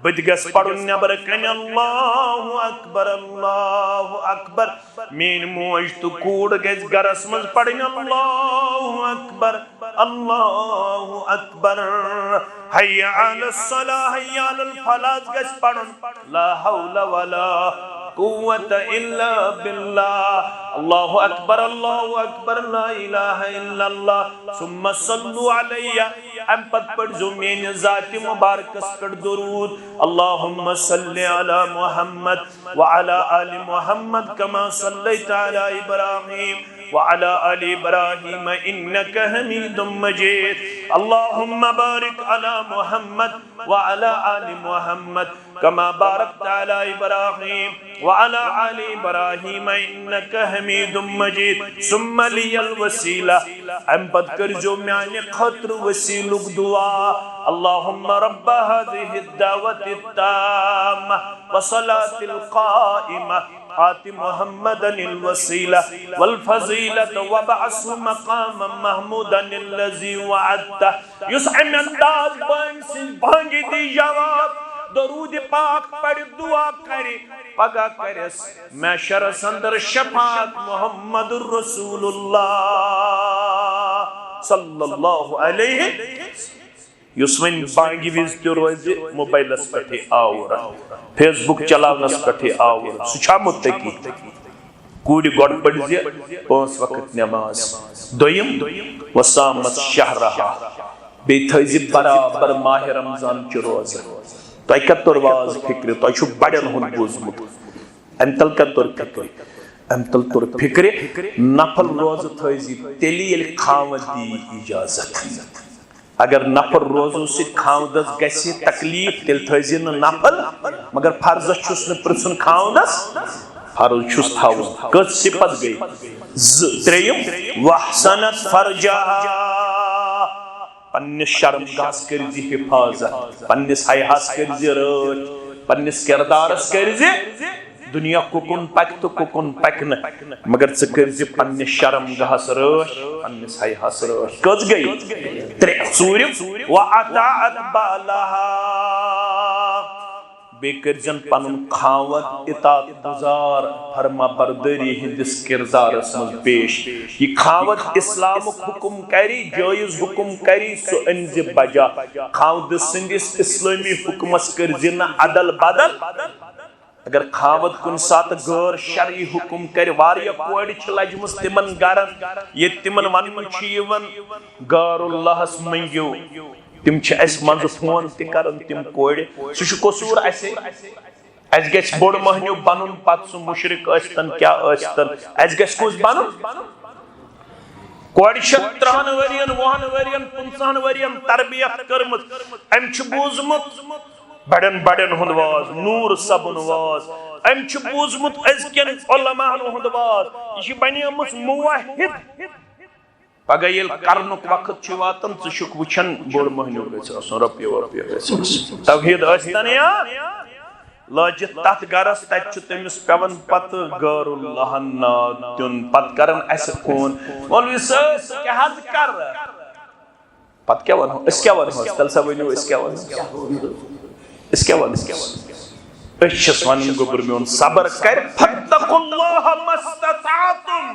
بد گس پڑھن نبر کن اللہ اکبر مین موج تو کوڑ گس گرس مز پڑھن اللہ اکبر حی علی الصلاح حی علی الفلاح گس پڑھن لا حول ولا قوت الا باللہ اللہ اکبر لا الہ الا اللہ ثم صلو علیہ ام پت پڑھ جو مین ذات مبارکس پر درود اللہم صلی علی محمد وعلی آل محمد کما صلیت علی ابراہیم وعلى آل إبراهيم إنك حميد مجيد اللهم بارك على محمد وعلى آل محمد كما باركت على إبراهيم وعلى آل إبراهيم إنك حميد مجيد ثم لي الوسيلة أم بدكر جو معنی خطر وسیلک دعا اللهم رب هذه الدعوة التامة وصلاة القائمة آت محمدا الوسيلة والفضيلة وبعثه مقاما محمودا الذي وعدته يسعى من انداز بانگی دی جواب درود پاک پڑھ دعا کرے پگا کرس محشر اندر شفاعت محمد رسول اللہ صلی اللہ علیہ یس ون بانگی وز تہ روز موبائلس پہ آور فیس بک چلاونس پہ آور سہ متقی کور گۄڈ پڑھ زِ 5 وقت نماز دویم وسامت شہرہا بیٚیہِ تھٲیزِ برابر ماہ رمضان چہِ روزٕ تۄہہِ کتھ توٚر واز فکرِ تۄہہِ چھُو بڑٮ۪ن ہُنٛد بوٗزمُت امہِ تل کتھ توٚر فکرِ امہِ تل توٚر فکرِ نفل روزٕ تھٲیزِ تیٚلہِ ییٚلہِ خاوند دی اجازت اگر نفر روزو ست خاوندس گژھِ تکلیف تیٚلہِ تھٲیزِ نہٕ نفل مگر فرضس چھُس نہٕ پرژھُن خاوندس فرض چھُس تھاوُن کٔژ صفت گٔے ترٛیٚیِم واحسنت فرجہا پننس شرمگاہس کٔرزِ حفاظت پننس حیاہس کٔرزِ رٲچھ پننس کردارس کٔرزِ دنیا کُکُن پکہِ تہٕ کُکُن پکہِ نہٕ مگر ژٕ کٔرزِ پننس شرمگاہس رٲچھ پننس حیاہس رٲچھ کٔژ گٔے ترٛےٚ ژوٗرِم وَأَطَاعَتْ بَالَهَا بیٚیہِ کٔرزٮ۪ن پنُن خاوند اطاعت گزار فرما بردٲری ہٕنٛدِس کردارس منٛز پیش یہِ خاوند اسلامُک حُکم کرِ جٲیز حُکم کرِ سُہ أنزِ بجا خاوند سٕنٛدِس اسلٲمی حُکمس کٔرزِ نہٕ عدل بدل اگر خاوند کُنہِ ساتہٕ غٲر شرعی حُکم کرِ واریاہ کورِ چھِ لجمٕژ تِمن گرن ییٚتہِ تِمن وننہٕ چھُ یِوان غٲر اللہس منٛگِو تم چھ اس منٛزٕ فون تہِ کران تم کورِ سُہ چھُ قصوٗر اسے اسہِ گژھِ بوٚڑ مٔہنیوٗ بنُن پتہٕ سُہ مُشرِق ٲسۍتن کیٛاہ ٲسۍتن اسہِ گژھِ کُس بنُن کورِ چھِ 30 ؤرین 20 ؤرین 50 ؤرین تربیت کٔرمٕژ أمۍ چھُ بوٗزمُت بڑٮ۪ن بڑٮ۪ن ہُنٛد واز نوٗر صٲبُن واز أمۍ چھُ بوٗزمُت أزکٮ۪ن علماہن ہُنٛد واز یہِ چھِ بنیمٕژ موحد پگہ ییٚلہِ کرنُک وقت چھُ واتان ژٕ چھُکھ وٕچھان بوٚڑ مٔہنیوٗ گژھِ آسُن رۄپیہِ وۄپیہِ گژھِ آسُن توحیٖد ٲسۍتن یا لٲجِتھ تتھ گرس تتہِ چھُ تٔمِس پیوان پتہٕ غٲر اللہن ناو دیُن پتہٕ کرن اسہِ فون مولوی صٲب ژٕ کیٛاہ حظ کرٕ پتہٕ کیٛاہ ونہو أسۍ کیٛاہ ونہوس تیٚلہِ سا ؤنِو أسۍ کیٛاہ ونہو أسۍ کیٛاہ ونہو اشس ون گوبر میون صبر کر فتقوا اللہ مستطعتم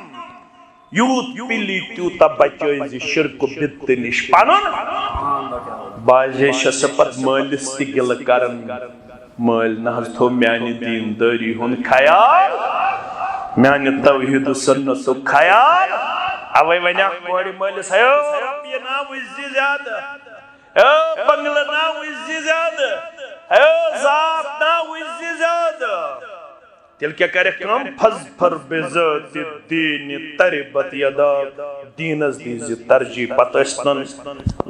یوت پلی تیوتا بچائز شرک بدت نش پنن باز شس پت مالس تی گل کرن مال نہ تھو میانہ دین داری ہن خیال میانہ توحید سنت خیال اوے ونیا کوڑی مالس ہے رب یہ نا وزی زیادہ اے بنگلہ نا وزی زیادہ اے ذات نا وزی زیادہ تیل کیا کرے کام فظفر بذات الدین تربت یدا دینز دیزی ترجیح پت استن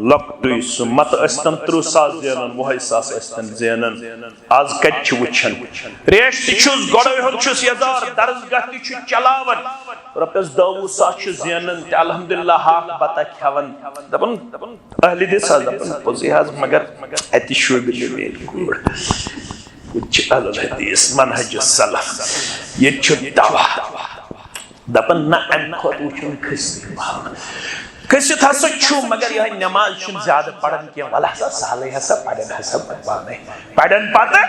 لکٹوی سمت استن 30 ساس زینن 20 ساس استن زینن آز کچھ وچھن ریشت چھوز گوڑوی ہون چھوز یزار درزگاہ تی چھو چلاون رپیس 20 ساس چھو زینن تی الحمدللہ حاق بتا کھیون دبن اہلی دی ساز دبن پوزی حاض مگر ایتی شوبی لیمیل گوڑ کچھ الحدیث منہج السلف یہ چھو دعویٰ دپن نا ام خود وچھن کھستی کھستی ہسا چھو مگر یہ نماز چھن زیادہ پڑھن کیا والا سا سالے ہسا پڑھن ہسا پانے پڑھن پاتے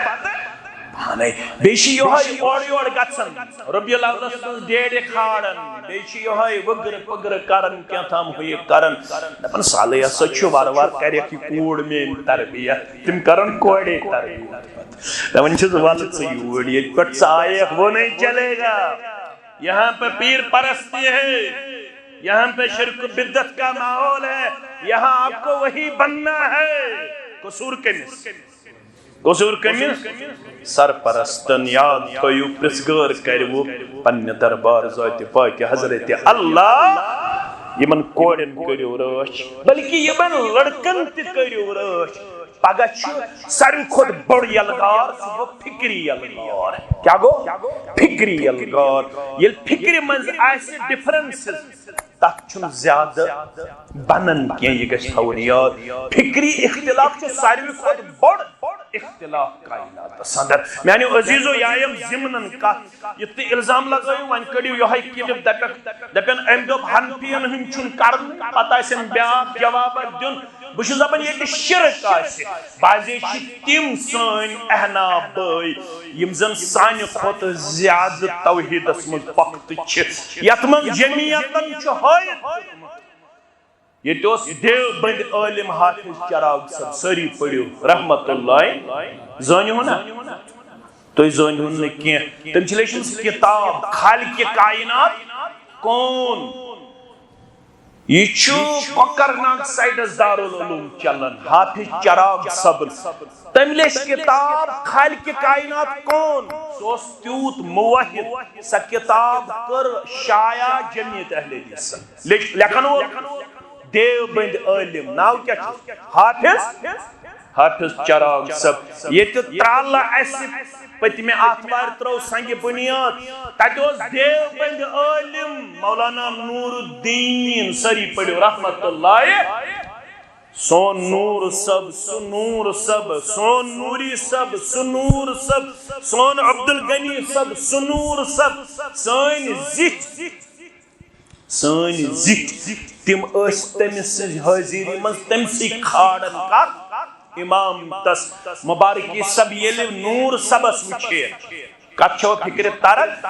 پانے بیشی یوہائی اوڑی اوڑ گتسن ربی اللہ رسول ڈیڑے کھاڑن بیشی یوہائی وگر پگر کرن کیا تھام ہوئی کرن دپن سالے ہسا چھو وار کرے کی کوڑ میں تربیت تم کرن کوڑے تربیت دپن چھز والد سے یوڑ یہ کٹ سائے وہ نہیں چلے گا یہاں پہ پیر پرستی ہے یہاں پہ شرک بدت کا ماحول ہے یہاں آپ کو وہی بننا ہے قصور کمیس قصور کمیس سرپرستن یاد تھویو پرسگر کرو پنہ دربار ذات پاک حضرت اللہ یمن کوڑن کریو رچ بلکہ یمن لڑکن تی کریو رچ پگہ ساروی خود بڑ یلگار سو فکری یلگار کیا گو فکری یلگار یہ فکری منز ایسے ڈیفرنسز تک چھن زیادہ بنن کیا یہ گش تھون یاد فکری اختلاف چھو ساروی خود بڑ اختلاف کائنات سندر یعنی عزیزو یایم زمنن کا یہ تی الزام لگائیو وان کڑیو یہائی کلپ دپن امدوب ہنپین ہم چھن کرن پتہ اسن بیاب جواب دن بشو زبان یہ شرک آسی بازی چھ تیم سان احناب بائی یمزن سانی خود زیادہ توحید اسمز وقت چھ یتمن جمعیتن چھ ہوئی یہ توس دیو بند عالم حافظ چراغ سب سری پڑیو رحمت اللہ زانیو نا تو زانیو نا کیا تم چلیشن کتاب خالق کائنات کون یہ چھو کوکرناگ سائیڈز دارالعلوم چلن حافظ چراغ صبر تملیش کتاب خالق کائنات کون سوس تیوت موحد سا کتاب کر شایع جمعیت اہل حدیث لیکن وہ دیو بند عالم ناو کیا چھو حافظ چراغ صبر یہ تو ترالا ایسی پتی میں آتوار ترو سنگ بنیاد تاتوز دیو بند عالم مولانا نور الدین سری پڑھو رحمت اللہ سون نور سب سنور سب سون نوری سب سنور سب سون عبدالغنی سب سنور سب سون زٹ تم اس تمس حاضری من تم سی کھاڑن کا امام تس مبارکی سب یہ نور سبس وچھے کچھو فکر تارک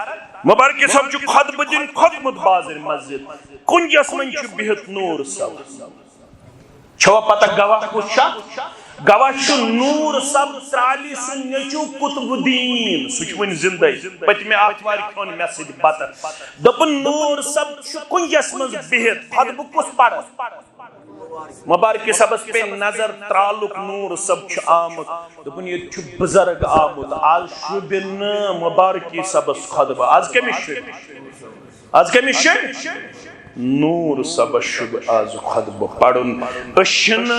مبارکی سب چو خطب دن خطمت بازر مسجد کنجس من چو بہت نور سب چھو پتہ گواہ کچھا گواہ چو نور سب ترالی سن نیچو قطب الدین سچون زندگی پت میں آتوار کھون میسج باتر دپن نور سب چو کنجس من بہت خطب کس پڑھ مبارکی سبس پہ نظر ترالک نور سب چھ آمد دپن یہ چھ بزرگ آمد آج شبن مبارکی سبس خطبہ آج کمی شب نور سبس شب آج خطبہ پڑھن اشن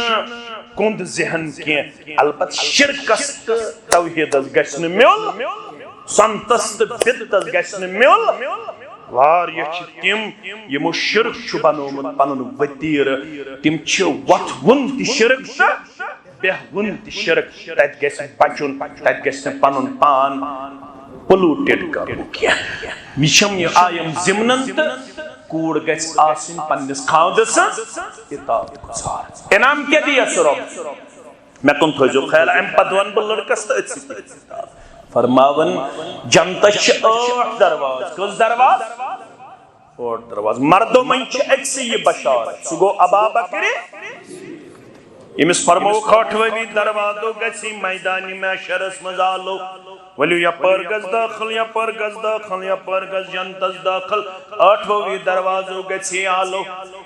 کند ذہن کی البت شرکست توحید از گشن میول سنتست بدتز گشن میول وار یہ تم یمو شرک چھ بنومت پنن وتیر تم چھ وت ون تی شرک بہ ون تی شرک تت گس بچن تت گس پنن پان پولوٹڈ کرن کیا مشم یہ آیم زمنن کوڑ گس آسن پنس خاندس اطاعت گزار انعام کیا دیا سرب میں کن تھوجو خیال ام پدوان بل لڑکس تا فرماون جنتش 8 درواز کس درواز 8 درواز مردوں من اکسی یہ بشارت سو گو ابا بکر یمس فرمو 8ویں دروازو گسی میدان محشرس مزالو ولیو یا پرگز داخل یا پرگز داخل یا پرگز جنتس داخل 8ویں دروازو گسی آلو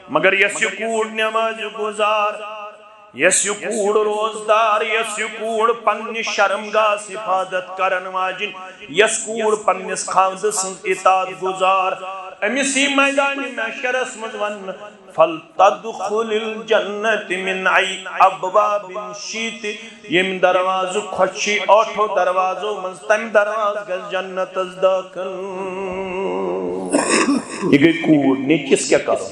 مگر یس کوڑ نماز گزار یس کوڑ روزدار یس کوڑ پنی شرمگاہ حفاظت کرن واجن یس کوڑ پنیس خاوند سنز اطاعت گزار امسی میدان محشرس مزون فلتدخل الجنت من ای ابواب شیت یم دروازو کھوچی 8 دروازو من تم درواز گز جنت از داخل یہ گئی کوڑ نیچس کیا کرو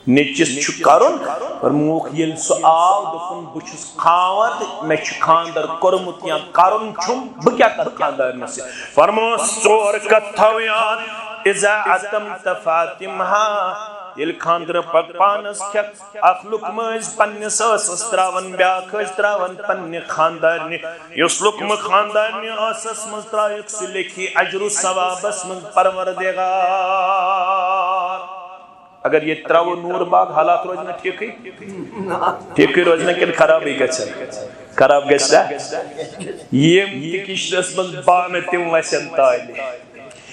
نیچس چھو کرن پر موک یل سو آو دفن بچس خاوت میں چھ خاندر کرمت یا کرن چھم بکیا کر خاندر نسی فرمو سور کتھویان اذا عتمت فاتمہا یل خاندر پک پانس کھت اخلق مز پنس اسس تراون بیاکھ تراون پنہ خاندارنہ یس لقم خاندارنہ اسس مز ترائک سہ لکھی اجر و ثوابس من پروردگار اگر یہ تراو نور باغ حالات روزنا ٹھیک ٹھیک روزنا کن خراب ہی گچھا خراب گچھا یہ تکشرس من بان تم وسن تالی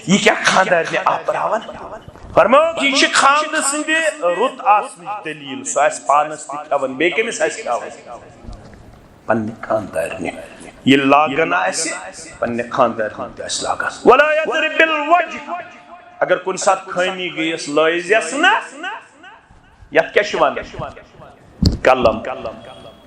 یہ کیا خاندارنہ آپ راون فرماؤ یہ خاند سندے رت آسنچ دلیل سو اس پانس تہ کھون بے کمس اس کھون پنہ خاندارنہ یہ لاگن اس پنہ خاندارنہ اس لاگن ولا يضرب بالوجه اگر کن سات خامی گیس لائز یس نا یت کیا شوان کلم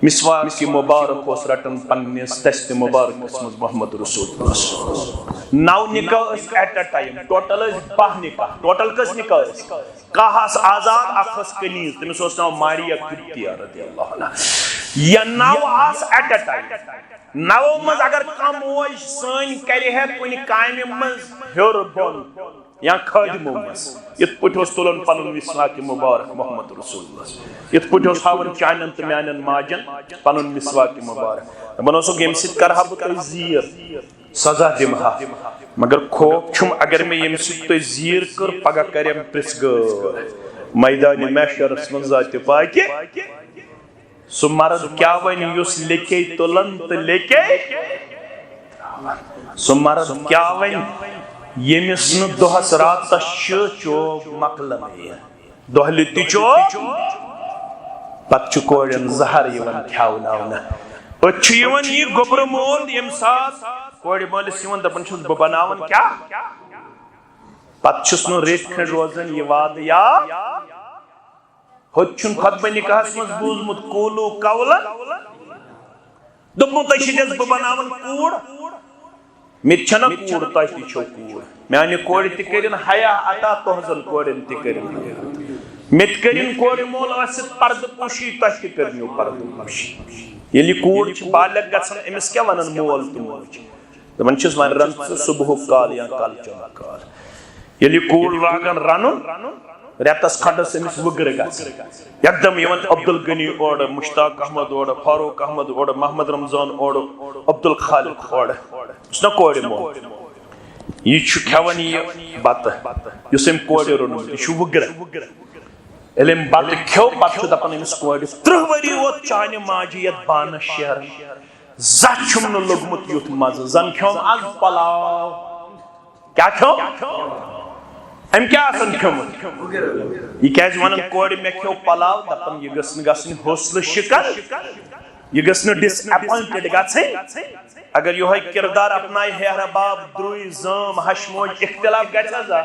مسواک کی مبارک اس رٹن پنیس دست مبارک اسم محمد رسول اللہ 9 نکاح اس ایٹ ٹائم ٹوٹل اس 12 نکاح ٹوٹل کس نکاح اس کہاس آزاد اخس کنیز تم سوچنا ماریا کتیا رضی اللہ عنہ یا 9 آس ایٹ ٹائم 9 مز اگر کم موج سن کرے ہے کنی کائم مز ہر بون یا خادموں مز یت پٹھوس تلن پنن مسواک مبارک محمد رسول اللہ یت پٹھوس ہاون چانن تو میانن ماجن پنن مسواک مبارک بنوسو گیم سیت کرہا بہ زیر سزا دمہا مگر خوف چھم اگر میں یم سیت تو زیر کر پگہ کریم پرسگر میدان محشرس من ذات پاک سو مرد کیا ون یس لکے تلن تو لکے سو مرد کیا ون یمس ن دہس راتس چوب مکلن دہلی تہ چوب پتہ کورین زہر کھیاوناون ات یہ گوبر مول یم سات کور مولس دپان چھس بہ بناون کیا پتہ چھس نو ریت کھنڈ روزان یہ وعدہ یا ہوت چھن خطبہ نکاحس مز بوزمت قولو قولا دپن تہ چھس بہ بناون کوڑ مت چھنا کوڑ تہ تہ چھو کوڑ میانہ کور تہ کرن حیا عطا تہذن کورن تہ کرن مت کرن کور مول آسط پرد پوشی تہ تہ کرنیو پرد پوشی یلی کوڑ چھ بالغ گژھن امس کیا ونن مول تہ موج دپان چھس ون رن صبح کال یا کالچن کال یلی کوڑ لاگن رنن ریتس کھنڈس امس وگر گژھن یکدم یون عبدالغنی اور مشتاق احمد اور فاروق احمد اور محمد رمضان اور عبدالخالق اور اس نا کور مول یہ چھ کھیون یہ بتہ یس ام کور رونمت یہ چھ وگر علم بتہ کھیو پتہ دپان امس کور 3 وری ووت چانہ ماجہ یت بانس شہر زہ چھم نہ لوگمت یت مزہ زن کھیوم از پلاو کیا کھیو ام کیا آسن کھیومت یہ کیاز ونن کور مے کھیو پلاو دپان یہ گژھن گژھن حوصلہ شکن یہ گژھن ڈس اپوائنٹڈ گژھن اگر یہ کردار اپنائے ہیرا باب دروئی زام ہشموج اختلاف گژھا زا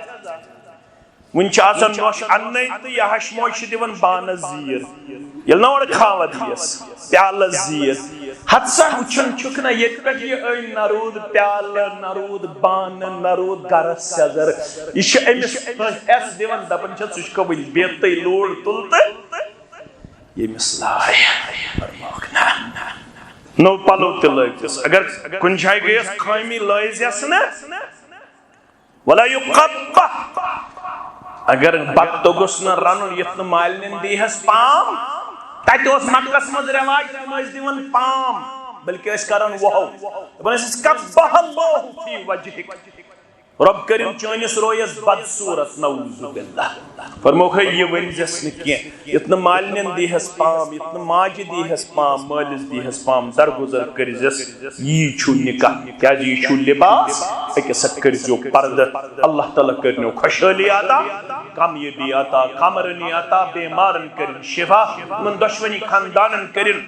ون چھ آسان نوش اننے تو یہ ہشموج دیون بانس زیر یل نور کھاوا دیس پیالہ زیر حدسا وچھن چھکنا یہ پہ یہ این نرود پیالہ نرود بان نرود گرس سزر یہ چھ امس اس دیون دپن چھ سش قبول بیتے لوڑ تلتے یہ مسلائے فرماکنا نو پلو تلائیس اگر کن جائے گئیس خامی لائز یسنا ولا یقبہ اگر بات تو گسنا رانو یتن مالنن دیہس پام تاکہ اس مکس مز رواج مز دیون پام بلکہ اس کرن وہ بنس کبہ اللہ فی وجہک رب کریم چانس رویس بد صورت نعوذ باللہ فرموک یہ ونزس نکی اتنا مالنین دیہس پام اتنا ماج دیہس پام مالس دیہس پام درگزر کرزس یہ چھو نکاح کیا جی چھو لباس ایک سک کرزو پرد اللہ تعالیٰ کرنو خوشحالی آتا کامیابی آتا کامرنی آتا بیمارن کرن شفا من دشمنی خاندانن کرن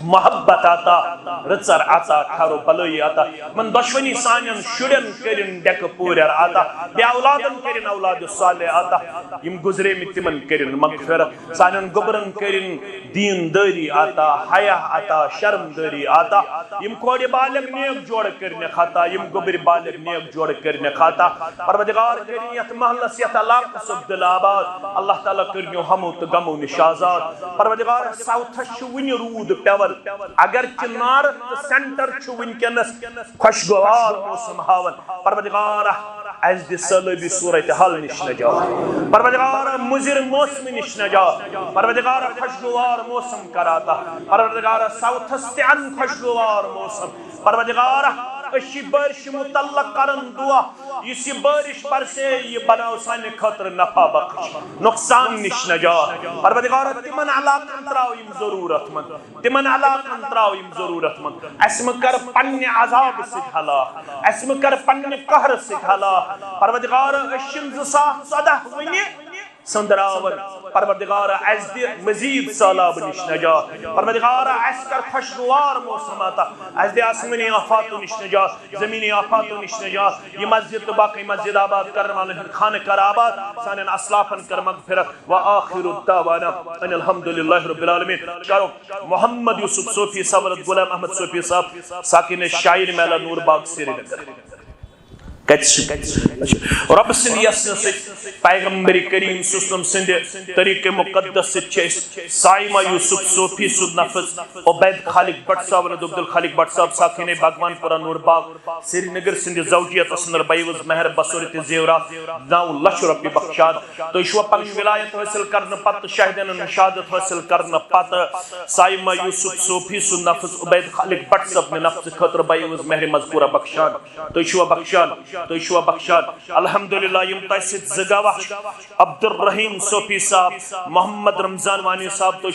محبت آتا رچر آتا کھارو بلوئی آتا من دشمنی سانین شڑن کرن ڈیک پورر آتا بے اولادن کرن اولاد صالح آتا یم گزرے میں تمن کرن مغفرت سانین گبرن کرن دین داری آتا حیا آتا شرم داری آتا یم کوڑی بالغ نیک جوڑ کرنے خاتا یم گبر بالغ نیک جوڑ کرنے خاتا پروردگار کرن یت محلس یت علاقہ سبدل آباد اللہ تعالیٰ کرنیو ہمو تو گمو نشازات پروردگار ساؤتھش ونی رود پیور اگر چنار سینٹر چھو ونکینس خوشگوار موسم ہاون پروردگار از دی سلبی صورتحال نش نجات پروردگار مضر موسم نش نجات پروردگار خوشگوار موسم کراتا پروردگار ساؤتھس تن خوشگوار موسم پروردگار اسی بارش متعلق کرن دعا اسی بارش پر سے یہ بناو سانے خطر نفع بخش نقصان نش نجات پروردگار تمن علاقن تراویم ضرورت مند تمن علاقن تراویم ضرورت مند اسم کر پن عذاب سکھ ہلاک اسم کر پن قہر سکھ ہلاک پروردگار اشن زساہ صدہ ونی سندراون پروردگار از دی مزید سالاب نش نجات پروردگار از کر خوشگوار موسم آتا از دی آسمانی آفات نش نجات زمینی آفات نش نجات یہ مسجد باقی مسجد آباد کرن والے خانہ کر آباد سانن اسلافن کر مغفرت و آخر الدعوانا ان الحمدللہ رب العالمین کرو محمد یوسف صوفی صاحب غلام احمد صوفی صاحب ساکن شاعر میلہ نور باغ سری نگر رب سند یسن ست پیغمبر کریم سسلم سند طریق مقدس ست سائمہ یوسف صوفی سد نفذ عبید خالق بٹ صاحب عبدال خالق بٹ صاحب ساکن باغوان پورہ نور باغ سری نگر سند زوجیت اسنر بیوز مہر بصورت زیورات 9 لچھ رۄپیہِ بخشاد تو شو پنن ولایت حاصل کرن پت شہدن شہادت حاصل کرن پت سائمہ یوسف صوفی سد نفذ عبید خالق بٹ صاحب نے نفذ خطر بیوز مہر مذکورہ بخشاد تو شو بخشاد تو شو بخشاد الحمدللہ یم تیسید زگاوہ عبد الرحیم صوفی صاحب محمد رمضان وانی صاحب تو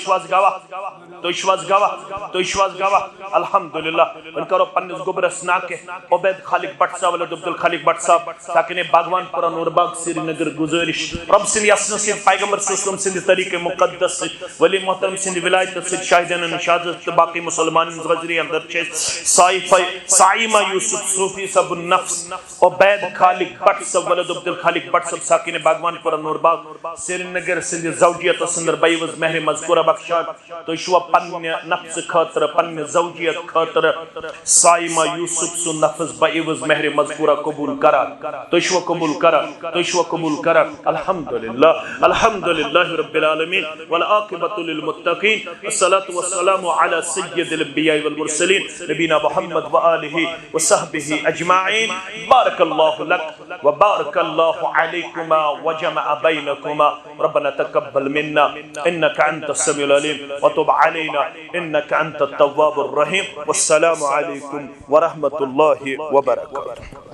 شواز گواہ الحمدللہ ان کرو پنس گبرس ناکے عبید خالق بٹ صاحب عبدال خالق بٹ صاحب ساکن باغوان پورہ نور باغ سری نگر گزارش رب سن یسن سے پیغمبر صلی اللہ علیہ وسلم طریق مقدس ولی محترم سن ولایت سے شاہدین نشاذت باقی مسلمان غزری اندر سائمہ یوسف صوفی صاحب النفس عبید خالق بٹ صاحب ولد عبدال خالق بٹ صاحب ساکن باغوان پورہ نور باغ سری نگر سند زوجیت سندر بیوز مہر مذکورہ بخشاد تو شو پن نفس خاطر پن زوجیت خاطر سائمہ یوسف سو نفس بیوز مہر مذکورہ قبول کرا تو شو قبول کرا الحمدللہ رب العالمین والعاقبۃ للمتقین الصلاۃ والسلام علی سید الانبیاء والمرسلین نبینا محمد وآلہ وصحبہ اجمعین بارک اللہ لك وبارك الله عليكما وجمع بينكما ربنا تقبل منا إنك أنت السميع العليم وتب علينا إنك أنت التواب الرحيم والسلام عليكم ورحمة الله وبركاته.